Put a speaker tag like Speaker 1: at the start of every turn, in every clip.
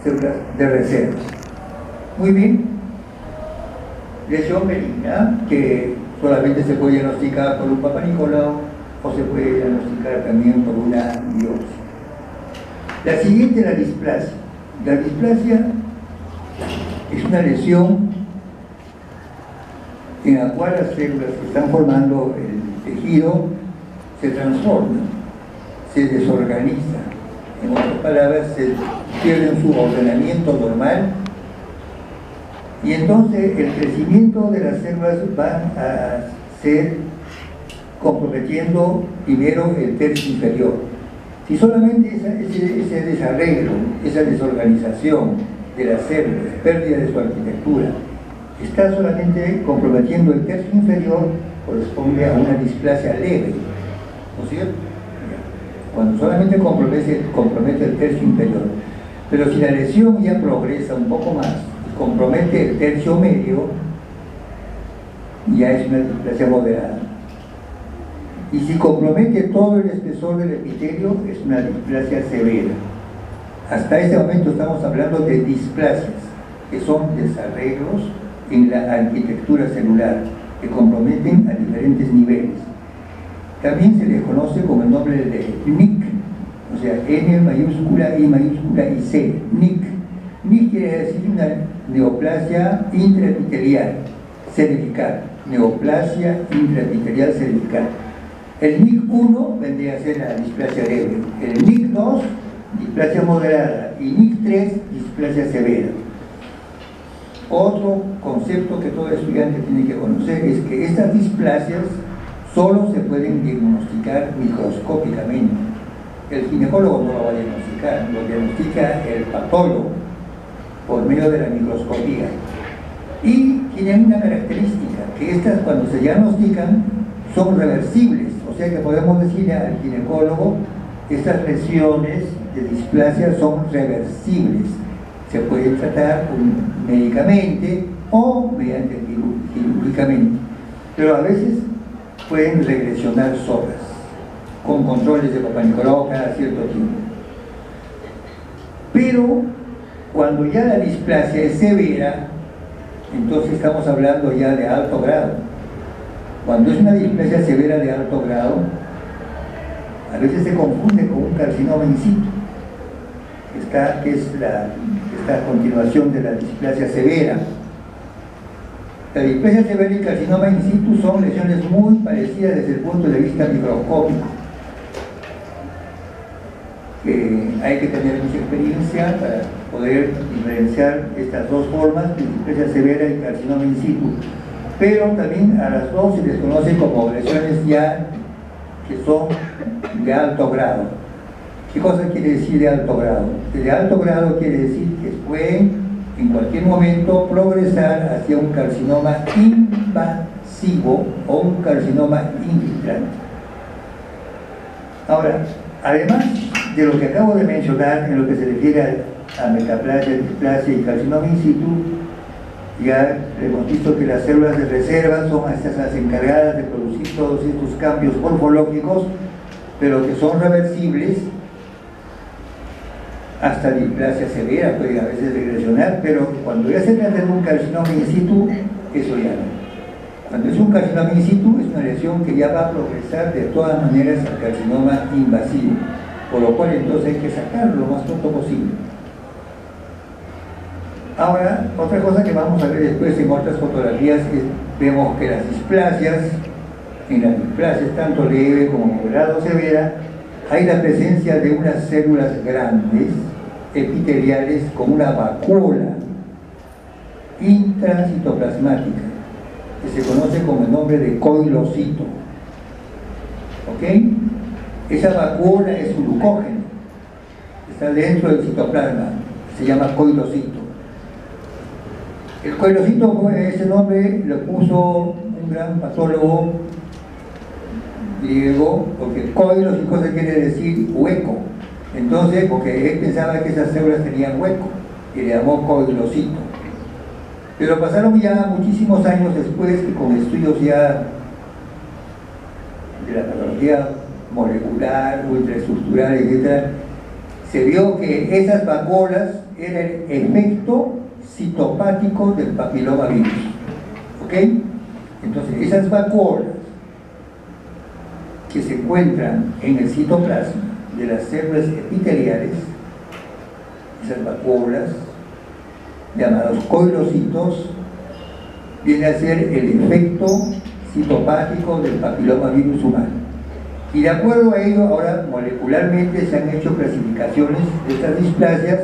Speaker 1: células de reserva. Muy bien. Lesión benigna, que solamente se puede diagnosticar por un Papa Nicolau o se puede diagnosticar también por una biopsia. La siguiente es la displasia. La displasia es una lesión en la cual las células que están formando el tejido se transforman, se desorganizan. En otras palabras, se pierden su ordenamiento normal y entonces el crecimiento de las células va a ser comprometiendo primero el tercio inferior. Si solamente ese desarreglo, esa desorganización de las células, pérdida de su arquitectura, está solamente comprometiendo el tercio inferior, corresponde a una displasia leve, ¿no es cierto? Cuando solamente compromete el tercio inferior. Pero si la lesión ya progresa un poco más y compromete el tercio medio, ya es una displasia moderada. Y si compromete todo el espesor del epitelio, es una displasia severa. Hasta este momento estamos hablando de displasias, que son desarreglos en la arquitectura celular, que comprometen a diferentes niveles. También se les conoce con el nombre de NIC, o sea, N mayúscula, I mayúscula y C, NIC. NIC quiere decir una neoplasia intraepitelial cervical, neoplasia intraepitelial cervical. El NIC1 vendría a ser la displasia leve, el NIC2, displasia moderada, y NIC3, displasia severa. Otro concepto que todo estudiante tiene que conocer es que estas displasias solo se pueden diagnosticar microscópicamente. El ginecólogo no lo va a diagnosticar, lo diagnostica el patólogo por medio de la microscopía. Y tienen una característica, que estas cuando se diagnostican son reversibles, o sea que podemos decirle al ginecólogo, estas lesiones de displasia son reversibles, se pueden tratar médicamente o mediante quirúrgicamente, pero a veces pueden regresionar solas, con controles de Papa Nicolau cada cierto tiempo. Pero cuando ya la displasia es severa, entonces estamos hablando ya de alto grado. Cuando es una displasia severa de alto grado, a veces se confunde con un carcinoma in situ, que es esta continuación de la displasia severa. La displasia severa y el carcinoma in situ son lesiones muy parecidas desde el punto de vista microscópico. Hay que tener mucha experiencia para poder diferenciar estas dos formas, de displasia severa y carcinoma in situ. Pero también a las dos se les conoce como lesiones ya que son de alto grado. ¿Qué cosa quiere decir de alto grado? De alto grado quiere decir que pueden en cualquier momento progresar hacia un carcinoma invasivo o un carcinoma infiltrante. Ahora, además de lo que acabo de mencionar en lo que se refiere a metaplasia, displasia y carcinoma in situ, ya hemos visto que las células de reserva son estas las encargadas de producir todos estos cambios morfológicos, pero que son reversibles. Hasta displasia severa puede a veces regresionar, pero cuando ya se trata de un carcinoma in situ, eso ya no. Cuando es un carcinoma in situ, es una lesión que ya va a progresar de todas maneras al carcinoma invasivo, por lo cual entonces hay que sacarlo lo más pronto posible. Ahora, otra cosa que vamos a ver después en otras fotografías es, vemos que las displasias, en las displasias tanto leve como moderada o severa, hay la presencia de unas células grandes, epiteliales, con una vacuola intracitoplasmática, que se conoce con el nombre de coilocito. ¿Ok? Esa vacuola es glucógeno, está dentro del citoplasma, se llama coilocito. El coilocito, ese nombre lo puso un gran patólogo griego, porque coilos y cosa quiere decir hueco. Entonces, porque él pensaba que esas células tenían hueco, y le llamó coilocito. Pero pasaron ya muchísimos años después, que con estudios ya de la patología molecular, ultraestructural, etc., se vio que esas vacuolas eran el efecto citopático del papiloma virus. ¿Ok? Entonces, esas vacuolas que se encuentran en el citoplasma de las células epiteliales, esas vacuolas, llamados coilocitos, viene a ser el efecto citopático del papiloma virus humano. Y de acuerdo a ello, ahora molecularmente se han hecho clasificaciones de estas displasias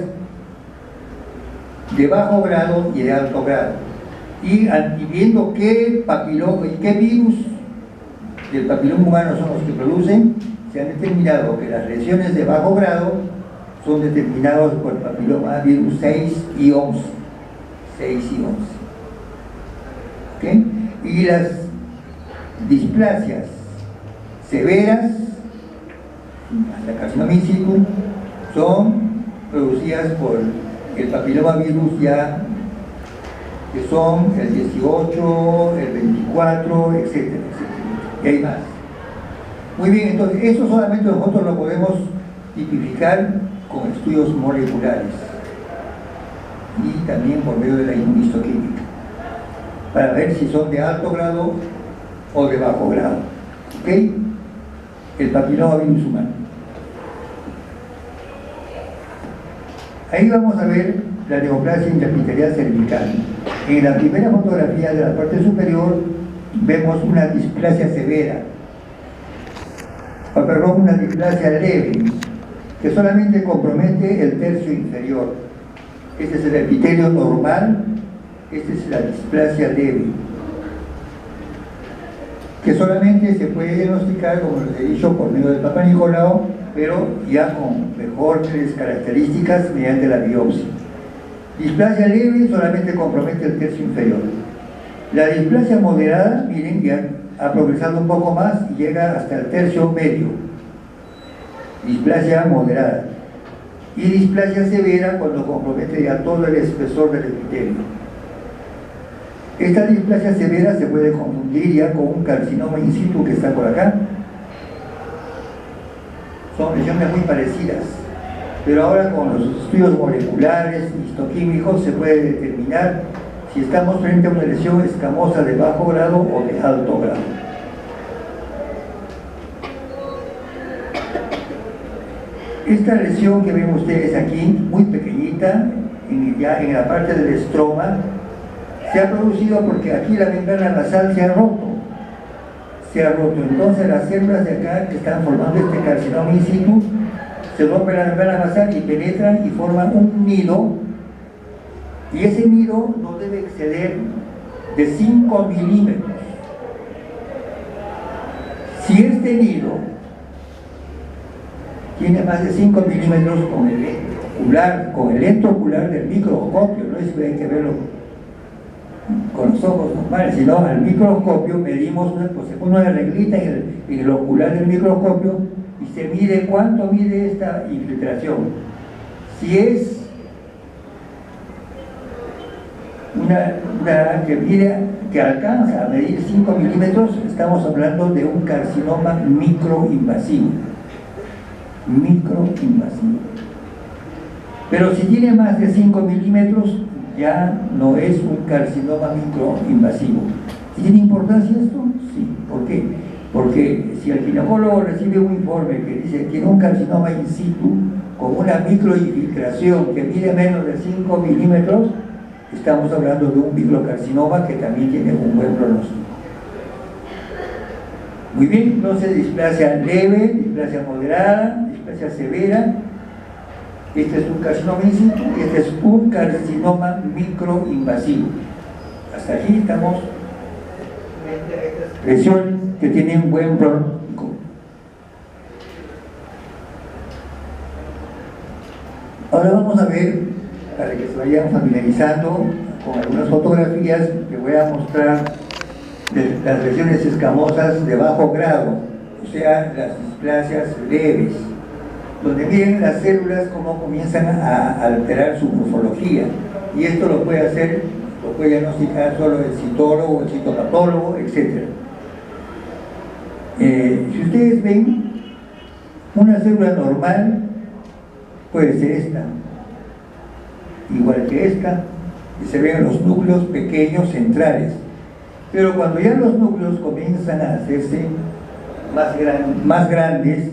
Speaker 1: de bajo grado y de alto grado. Y viendo qué papiloma y qué virus del papiloma humano son los que producen, se han determinado que las lesiones de bajo grado son determinadas por el papiloma virus 6 y 11. 6 y 11. ¿Okay? Y las displasias severas, hasta carcinoma in situ, son producidas por el papiloma virus ya, que son el 18, el 24, etcétera, etcétera. Y hay más. Muy bien, entonces, eso solamente nosotros lo podemos tipificar con estudios moleculares y también por medio de la inmunistoquímica, para ver si son de alto grado o de bajo grado. ¿Ok? El papiloma virus humano. Ahí vamos a ver la neoplasia intraepitelial cervical. En la primera fotografía de la parte superior vemos una displasia severa, o perdón, una displasia leve, que solamente compromete el tercio inferior. Este es el epitelio normal, esta es la displasia leve, que solamente se puede diagnosticar, como les he dicho, por medio del Papa Nicolau, pero ya con mejores características mediante la biopsia. Displasia leve solamente compromete el tercio inferior. La displasia moderada, miren, ya ha progresado un poco más y llega hasta el tercio medio. Displasia moderada. Y displasia severa cuando compromete ya todo el espesor del epitelio. Esta displasia severa se puede confundir ya con un carcinoma in situ que está por acá. Son lesiones muy parecidas, pero ahora con los estudios moleculares, histoquímicos, se puede determinar si estamos frente a una lesión escamosa de bajo grado o de alto grado. Esta lesión que ven ustedes aquí, muy pequeñita, ya en la parte del estroma, se ha producido porque aquí la membrana nasal se ha roto. Entonces las células de acá que están formando este carcinoma in situ se rompe la membrana nasal y penetran y forman un nido, y ese nido no debe exceder de 5 milímetros. Si este nido tiene más de 5 milímetros con el lente ocular del microscopio, no es que hay que verlo con los ojos normales, sino al microscopio medimos, pues se pone una reglita en el ocular del microscopio y se mide cuánto mide esta infiltración. Si es una que alcanza a medir 5 milímetros, estamos hablando de un carcinoma microinvasivo. Pero si tiene más de 5 milímetros, ya no es un carcinoma microinvasivo. ¿Tiene importancia esto? Sí. ¿Por qué? Porque si el ginecólogo recibe un informe que dice que tiene un carcinoma in situ con una microinfiltración que mide menos de 5 milímetros, estamos hablando de un microcarcinoma que también tiene un buen pronóstico. Muy bien, entonces displasia leve, displasia moderada, displasia severa. Este es un carcinoma in situ y este es un carcinoma microinvasivo. Hasta aquí estamos lesiones que tienen un buen pronóstico. Ahora vamos a ver, para que se vayan familiarizando con algunas fotografías que voy a mostrar de las lesiones escamosas de bajo grado, o sea, las displasias leves, donde miren las células cómo comienzan a alterar su morfología, y esto lo puede hacer, lo puede diagnosticar solo el citólogo, el citopatólogo, etc. Si ustedes ven una célula normal, puede ser esta, igual que esta, y se ven los núcleos pequeños centrales. Pero cuando ya los núcleos comienzan a hacerse más grandes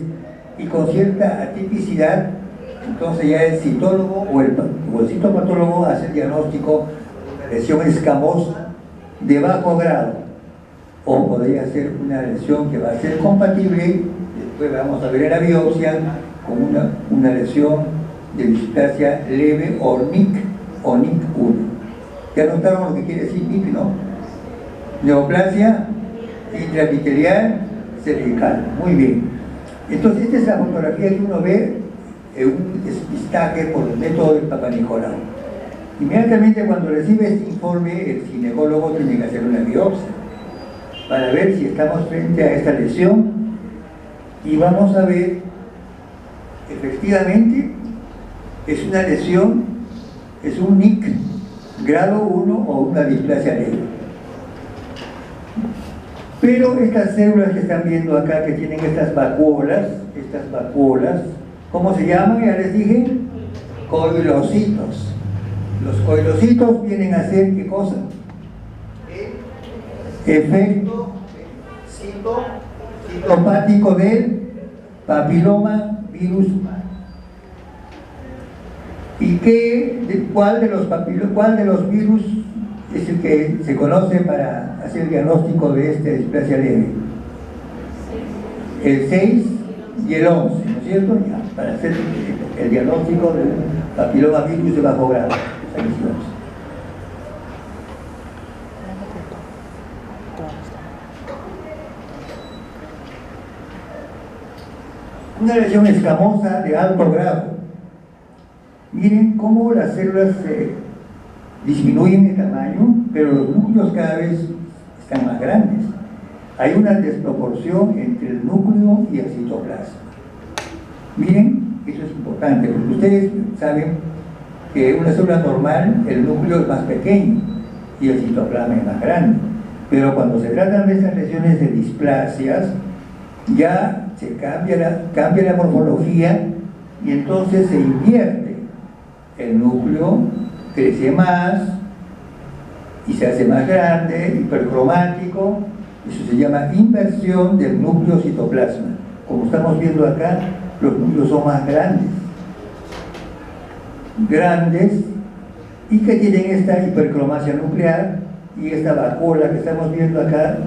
Speaker 1: y con cierta atipicidad, entonces ya el citólogo o el citopatólogo hace el diagnóstico de lesión escamosa de bajo grado, o podría ser una lesión que va a ser compatible, después vamos a ver en la biopsia, con una lesión de displasia leve o NIC 1. ¿Ya notaron lo que quiere decir NIC, no? Neoplasia intraepitelial cervical. Muy bien. Entonces, esta es la fotografía que uno ve en un despistaje por el método del Papa Nicolau. Inmediatamente cuando recibe este informe, el ginecólogo tiene que hacer una biopsia para ver si estamos frente a esta lesión, y vamos a ver, efectivamente, es una lesión, es un NIC grado 1 o una displasia leve. Pero estas células que están viendo acá, que tienen estas vacuolas, ¿cómo se llaman? Ya les dije, coilocitos. Los coilocitos vienen a ser, ¿qué cosa? Efecto citopático del papiloma virus humano. ¿Y cuál de los virus es el que se conoce para hacer el diagnóstico de esta displasia leve? El 6 y el 11, ¿no es cierto? Ya, para hacer el diagnóstico del papiloma virus de bajo grado. Una lesión escamosa de alto grado. Miren cómo las células se disminuyen de tamaño, pero los núcleos cada vez están más grandes. Hay una desproporción entre el núcleo y el citoplasma. Miren, eso es importante, porque ustedes saben que en una célula normal el núcleo es más pequeño y el citoplasma es más grande. Pero cuando se tratan de estas lesiones de displasias, ya se cambia la morfología, y entonces se invierte. El núcleo crece más y se hace más grande, hipercromático. Eso se llama inversión del núcleo citoplasma. Como estamos viendo acá, los núcleos son más grandes, y que tienen esta hipercromasia nuclear y esta vacuola que estamos viendo acá.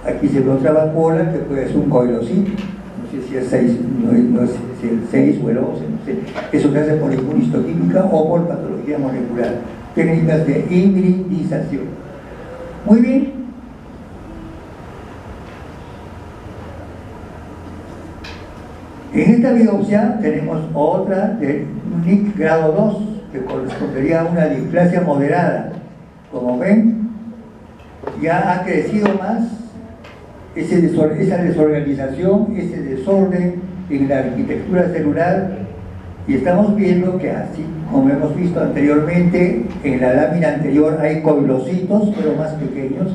Speaker 1: Aquí se ve otra vacuola que puede ser un coilocito, no sé si es 6, no sé si el 6 o el 11, no sé. Eso se hace por inmunistoquímica o por patología molecular, técnicas de hibridización. Muy bien. En esta biopsia tenemos otra de un NIC grado 2, que correspondería a una displasia moderada. Como ven, ya ha crecido más esa desorganización, ese desorden en la arquitectura celular, y estamos viendo que, así como hemos visto anteriormente, en la lámina anterior hay coilocitos, pero más pequeños.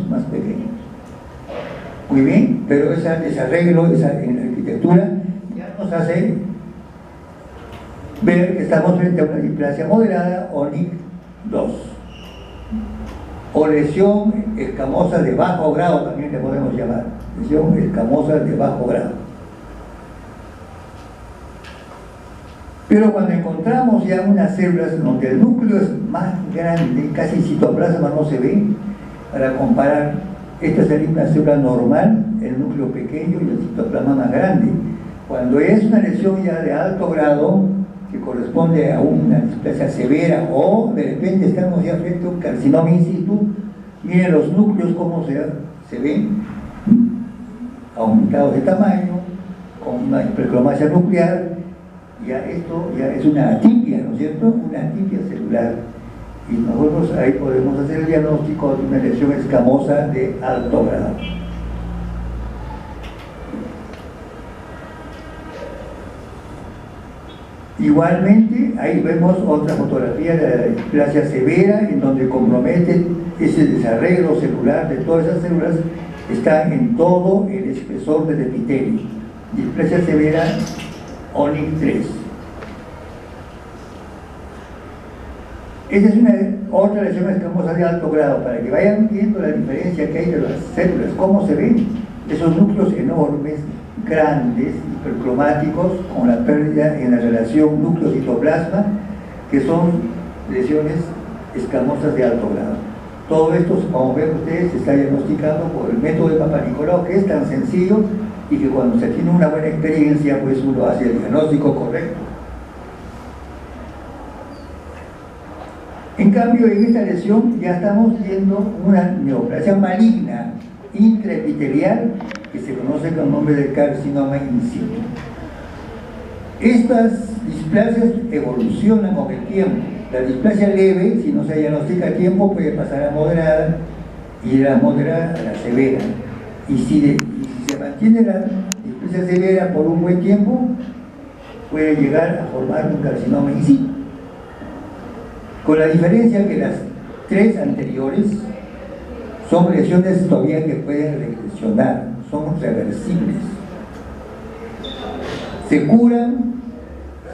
Speaker 1: Muy bien, pero ese desarreglo en la arquitectura ya nos hace ver que estamos frente a una displasia moderada o NIC 2. O lesión escamosa de bajo grado, también le podemos llamar. Lesión escamosa de bajo grado. Pero cuando encontramos ya unas células donde el núcleo es más grande, casi el citoplasma no se ve, para comparar, esta sería una célula normal, el núcleo pequeño y el citoplasma más grande. Cuando es una lesión ya de alto grado, que corresponde a una displasia severa, o de repente estamos ya frente a un carcinoma in situ, miren los núcleos cómo se ven, aumentados de tamaño, con una hipercromasia nuclear. Ya esto ya es una atipia, ¿no es cierto? Una atipia celular. Y nosotros ahí podemos hacer el diagnóstico de una lesión escamosa de alto grado. Igualmente, ahí vemos otra fotografía de la displasia severa, en donde compromete ese desarreglo celular de todas esas células, está en todo el espesor del epitelio. Displasia severa ONIC 3. Esa es otra lesión escamosa de alto grado, para que vayan viendo la diferencia que hay de las células, cómo se ven esos núcleos enormes, grandes, hipercromáticos, con la pérdida en la relación núcleo-citoplasma, que son lesiones escamosas de alto grado. Todo esto, como ven ustedes, se está diagnosticando por el método de Papanicolau, que es tan sencillo y que cuando se tiene una buena experiencia, pues uno hace el diagnóstico correcto. En cambio, en esta lesión ya estamos viendo una neoplasia maligna intraepitelial que se conoce con el nombre de carcinoma in situ. Estas displasias evolucionan con el tiempo. La displasia leve, si no se diagnostica a tiempo, puede pasar a moderada y de la moderada a la severa. Y si se mantiene la displasia severa por un buen tiempo, puede llegar a formar un carcinoma in situ. Con la diferencia que las tres anteriores son lesiones todavía que pueden regresionar, son reversibles. Se curan,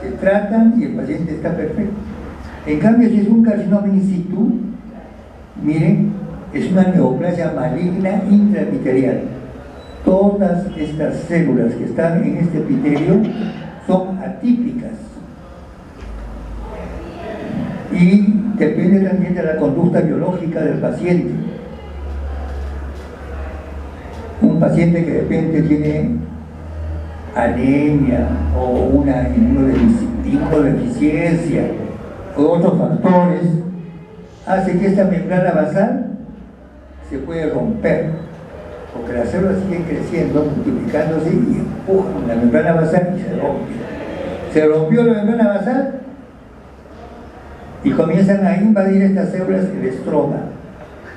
Speaker 1: se tratan y el paciente está perfecto. En cambio, si es un carcinoma in situ, miren, es una neoplasia maligna intraepitelial. Todas estas células que están en este epitelio son atípicas. Y depende también de la conducta biológica del paciente. Un paciente que de repente tiene anemia o una inmunodeficiencia o otros factores, hace que esta membrana basal se puede romper, porque las células siguen creciendo, multiplicándose y empujan la membrana basal y se rompe. Se rompió la membrana basal y comienzan a invadir estas células el estroma.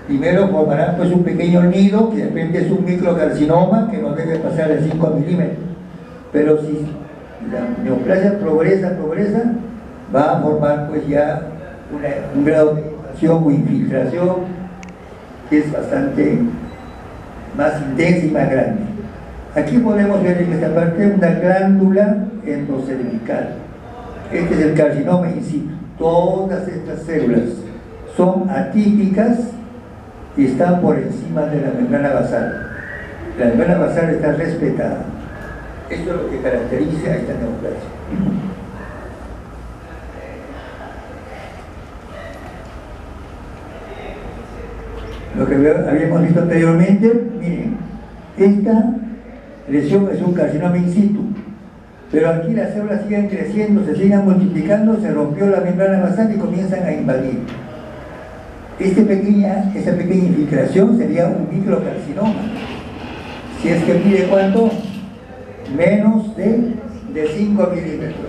Speaker 1: Primero formarán pues un pequeño nido que de repente es un microcarcinoma que no debe pasar de 5 milímetros. Pero si la neoplasia progresa, va a formar pues ya un grado de invasión o infiltración que es bastante más intensa y más grande. Aquí podemos ver en esta parte una glándula endocervical. Este es el carcinoma in situ. Todas estas células son atípicas y están por encima de la membrana basal. La membrana basal está respetada. Esto es lo que caracteriza a esta neoplasia. Lo que habíamos visto anteriormente, miren, esta lesión es un carcinoma in situ, pero aquí las células siguen creciendo, se siguen multiplicando, se rompió la membrana basal y comienzan a invadir. Esta pequeña infiltración sería un microcarcinoma. Si es que mide ¿cuánto? Menos de 5 milímetros.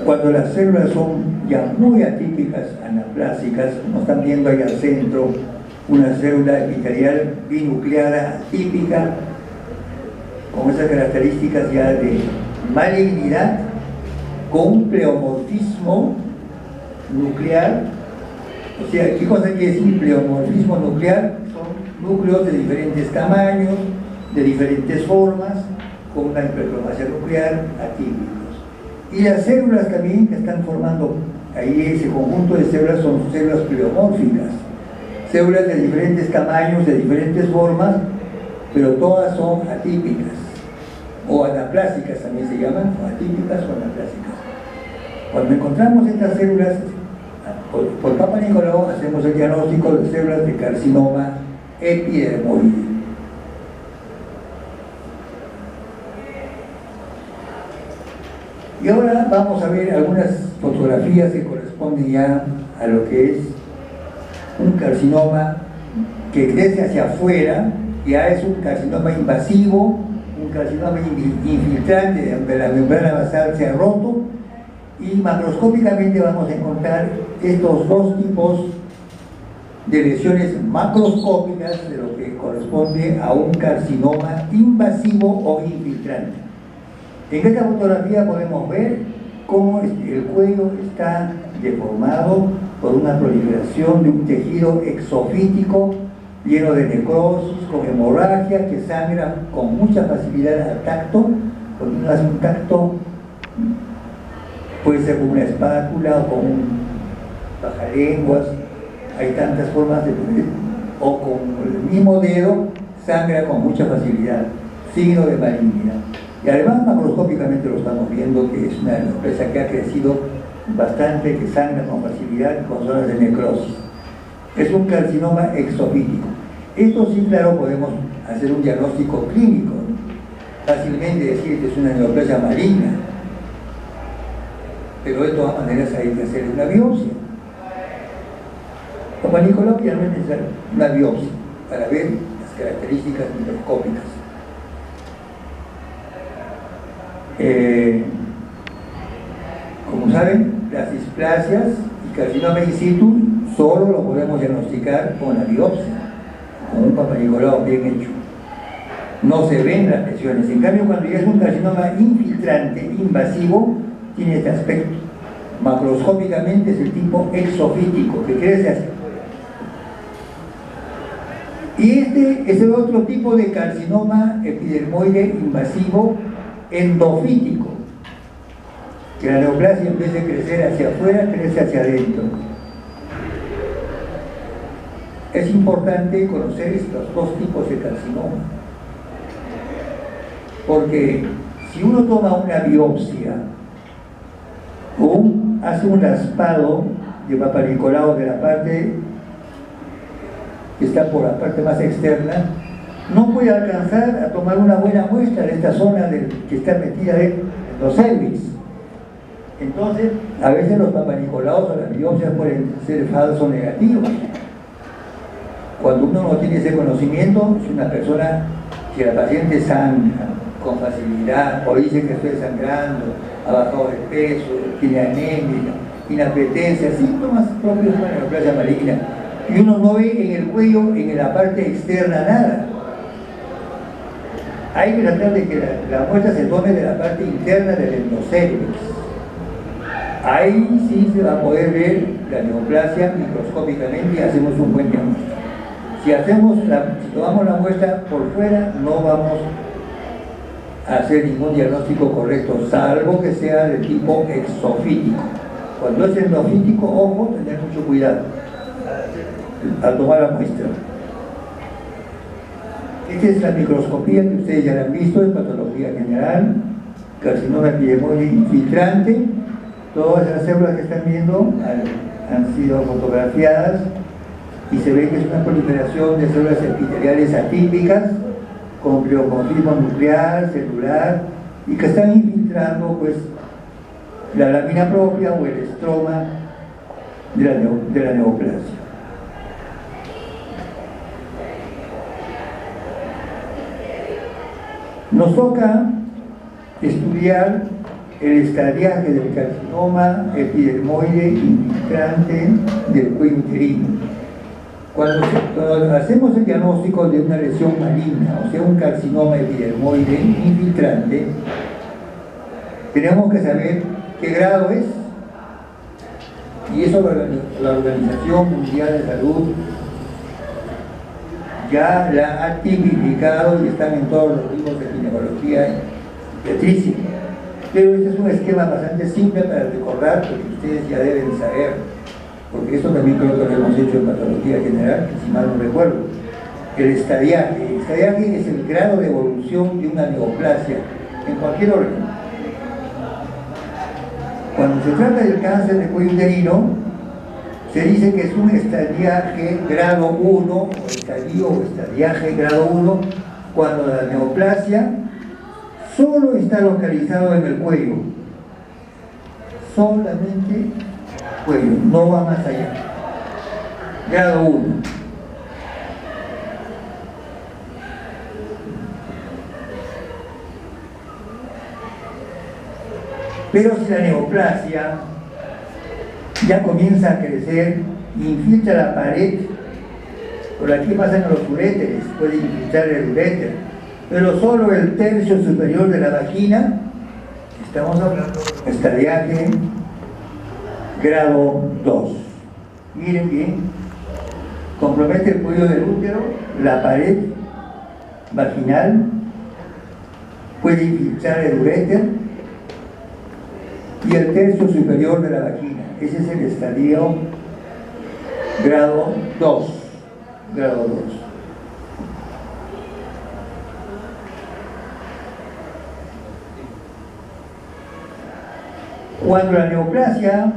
Speaker 1: Cuando las células son ya muy atípicas, anaplásicas, como están viendo ahí al centro, una célula epitelial binucleada atípica, con esas características ya de malignidad, con un pleomorfismo nuclear. O sea, ¿qué cosa quiere decir pleomorfismo nuclear? Son núcleos de diferentes tamaños, de diferentes formas, con una hipercromasia nuclear atípica. Y las células también que están formando ahí ese conjunto de células son células pleomórficas, células de diferentes tamaños, de diferentes formas, pero todas son atípicas o anaplásicas también se llaman, o atípicas o anaplásicas. Cuando encontramos estas células por Papanicolau hacemos el diagnóstico de células de carcinoma epidermoide. Y ahora vamos a ver algunas fotografías que corresponden ya a lo que es un carcinoma que crece hacia afuera, ya es un carcinoma invasivo, un carcinoma infiltrante donde la membrana basal se ha roto, y macroscópicamente vamos a encontrar estos dos tipos de lesiones macroscópicas de lo que corresponde a un carcinoma invasivo o infiltrante. En esta fotografía podemos ver cómo el cuello está deformado, por una proliferación de un tejido exofítico lleno de necrosis, con hemorragia, que sangra con mucha facilidad al tacto, cuando uno hace un tacto, puede ser con una espátula o con un pajalenguas, hay tantas formas de poder, o con el mismo dedo, sangra con mucha facilidad, signo de malignidad. Y además macroscópicamente lo estamos viendo, que es una empresa que ha crecido bastante, que sangra con facilidad con zonas de necrosis. Es un carcinoma exofítico. Esto sí, claro, podemos hacer un diagnóstico clínico, fácilmente decir que es una neoplasia maligna, pero de todas maneras hay que hacer una biopsia. Papá Nicolau ya no es necesario una biopsia para ver las características microscópicas. Como saben, las displasias y carcinoma in situ solo lo podemos diagnosticar con la biopsia, con un Papá Nicolau bien hecho. No se ven las lesiones. En cambio, cuando ya es un carcinoma infiltrante, invasivo, tiene este aspecto. Macroscópicamente es el tipo exofítico, que crece así. Y este es el otro tipo de carcinoma epidermoide invasivo endofítico, que la neoplasia, en vez de crecer hacia afuera, crece hacia adentro. Es importante conocer estos dos tipos de carcinoma, porque si uno toma una biopsia o hace un raspado de Papá Nicolau de la parte que está por la parte más externa, no puede alcanzar a tomar una buena muestra de esta zona que está metida en los cervix. Entonces, a veces los Papá Nicolaus o las biopsias pueden ser falso negativos. Cuando uno no tiene ese conocimiento, es una persona que la paciente sangra con facilidad, o dice que estoy sangrando, ha bajado de peso, tiene anemia, inapetencia, síntomas propios de la neoplasia maligna. Y uno no ve en el cuello, en la parte externa, nada. Hay que tratar de que la muestra se tome de la parte interna del endocervix. Ahí sí se va a poder ver la neoplasia microscópicamente y hacemos un buen diagnóstico. Si tomamos la muestra por fuera, no vamos a hacer ningún diagnóstico correcto, salvo que sea de tipo exofítico. Cuando es endofítico, ojo, tener mucho cuidado al tomar la muestra. Esta es la microscopía que ustedes ya la han visto en patología general, carcinoma epidermoide infiltrante. Todas las células que están viendo han sido fotografiadas y se ve que es una proliferación de células epiteliales atípicas con pleomorfismo nuclear, celular, y que están infiltrando pues la lámina propia o el estroma de la neoplasia. Nos toca estudiar el estadiaje del carcinoma epidermoide infiltrante del cuello uterino. Cuando hacemos el diagnóstico de una lesión maligna, o sea, un carcinoma epidermoide infiltrante, tenemos que saber qué grado es, y eso la Organización Mundial de Salud ya la ha tipificado y están en todos los libros de ginecología y obstetricia. Pero este es un esquema bastante simple para recordar, porque ustedes ya deben saber, porque esto también creo que lo hemos hecho en patología general, si mal no recuerdo. El estadiaje. El estadiaje es el grado de evolución de una neoplasia en cualquier órgano. Cuando se trata del cáncer de cuello uterino, se dice que es un estadiaje grado 1, o estadio o estadiaje grado 1, cuando la neoplasia solo está localizado en el cuello. Solamente cuello, no va más allá. Grado 1. Pero si la neoplasia ya comienza a crecer, infiltra la pared, por aquí pasan los uréteres, puede infiltrar el uréter, pero solo el tercio superior de la vagina, estamos hablando de estadiaje grado 2. miren bien, compromete el cuello del útero, la pared vaginal, puede infiltrar el uréter y el tercio superior de la vagina. Ese es el estadio grado 2. Grado 2. Cuando la neoplasia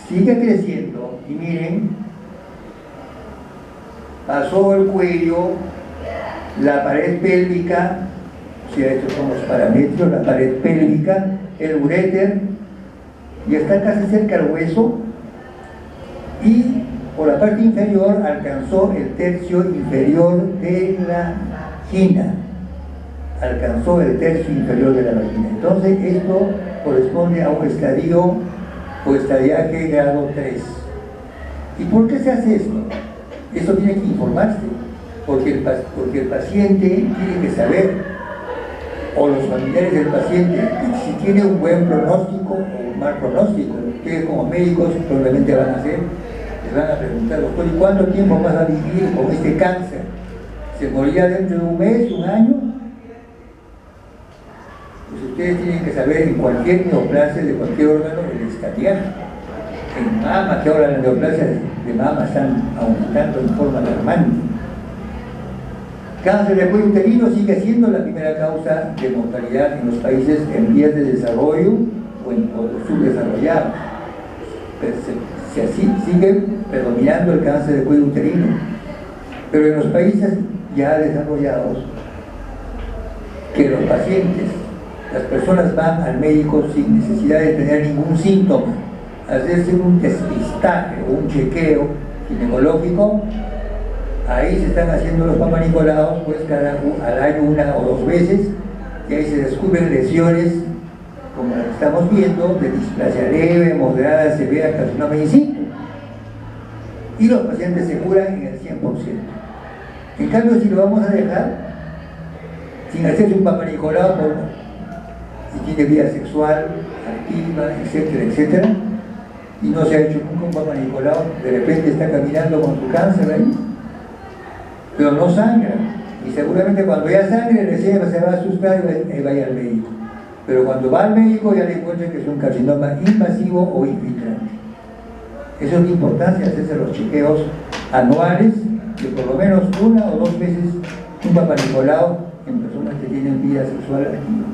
Speaker 1: sigue creciendo, y miren, pasó el cuello, la pared pélvica, o sea, estos son los parametros, la pared pélvica, el uréter, y está casi cerca al hueso, y por la parte inferior alcanzó el tercio inferior de la vagina. Alcanzó el tercio inferior de la vagina. Entonces esto corresponde a un estadio o estadiaje grado 3. ¿Y por qué se hace esto? Esto tiene que informarse, porque el paciente tiene que saber, o los familiares del paciente, si tiene un buen pronóstico o un mal pronóstico. Ustedes como médicos probablemente van a hacer, les van a preguntar, doctor, ¿y cuánto tiempo vas a vivir con este cáncer? ¿Se morirá dentro de un mes, un año? Pues ustedes tienen que saber en cualquier neoplasia de cualquier órgano el estadiaje. En mama, que ahora las neoplasias de mama están aumentando en forma alarmante. Cáncer de cuello uterino sigue siendo la primera causa de mortalidad en los países en vías de desarrollo o en los subdesarrollados. Así sigue predominando el cáncer de cuello uterino. Pero en los países ya desarrollados, que los pacientes, las personas van al médico sin necesidad de tener ningún síntoma, hacerse un despistaje o un chequeo ginecológico, ahí se están haciendo los Papanicolaos pues al año 1 o 2 veces, y ahí se descubren lesiones como las que estamos viendo, de displasia leve, moderada, severa, carcinoma in situ, y los pacientes se curan en el 100%. En cambio, si lo vamos a dejar sin hacerse un Papanicolao, si tiene vida sexual activa, etcétera, etcétera, y no se ha hecho nunca un Papanicolao, de repente está caminando con su cáncer ahí, pero no sangra, y seguramente cuando ya sangre recién se va a asustar y va a ir al médico, pero cuando va al médico ya le encuentran que es un carcinoma invasivo o infiltrante. Eso es la importancia de hacerse los chequeos anuales, de por lo menos 1 o 2 veces un Papanicolao en personas que tienen vida sexual activa.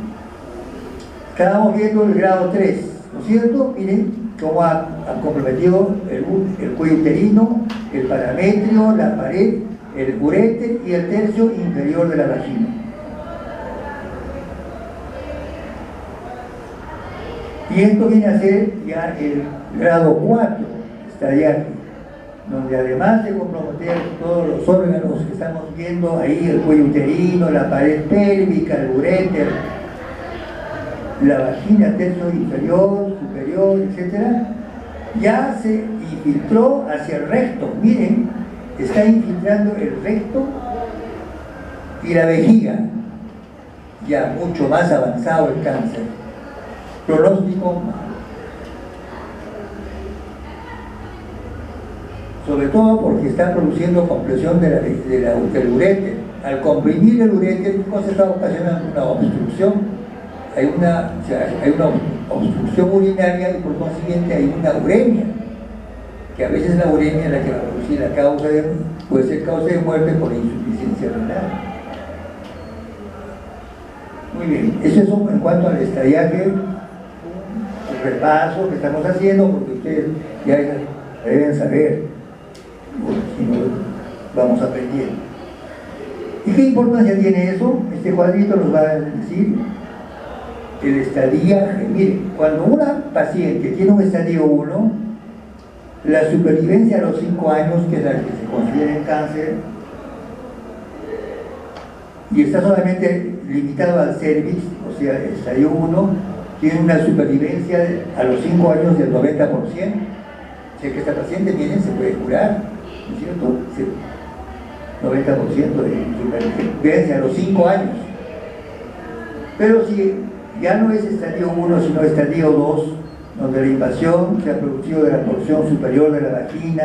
Speaker 1: Estábamos viendo el grado 3, ¿no es cierto? Miren cómo ha comprometido el cuello uterino, el parametrio, la pared, el uréter y el tercio inferior de la vagina. Y esto viene a ser ya el grado 4, estadiaje, donde además de comprometer todos los órganos que estamos viendo ahí, el cuello uterino, la pared pélvica, el uréter, la vagina, tercio inferior, superior, etc., ya se infiltró hacia el recto. Miren, está infiltrando el recto y la vejiga, ya mucho más avanzado el cáncer. Pronóstico malo. Sobre todo porque está produciendo compresión del uréter. Al comprimir el uréter, se está ocasionando una obstrucción. Hay una obstrucción urinaria y por consiguiente hay una uremia, que a veces la uremia es la que va a producir puede ser causa de muerte por insuficiencia renal. Muy bien, eso es en cuanto al estadiaje, el repaso que estamos haciendo, porque ustedes ya deben saber, si no vamos aprendiendo. ¿Y qué importancia tiene eso? Este cuadrito nos va a decir el estadiaje. Mire, cuando una paciente tiene un estadio 1, la supervivencia a los 5 años, que es la que se considera en cáncer, y está solamente limitado al cervix, o sea, el estadio 1, tiene una supervivencia a los 5 años del 90%. O sea que esta paciente viene, se puede curar, ¿no es cierto? 90% de supervivencia a los 5 años. Pero si ya no es estadio 1, sino estadio 2, donde la invasión se ha producido de la porción superior de la vagina,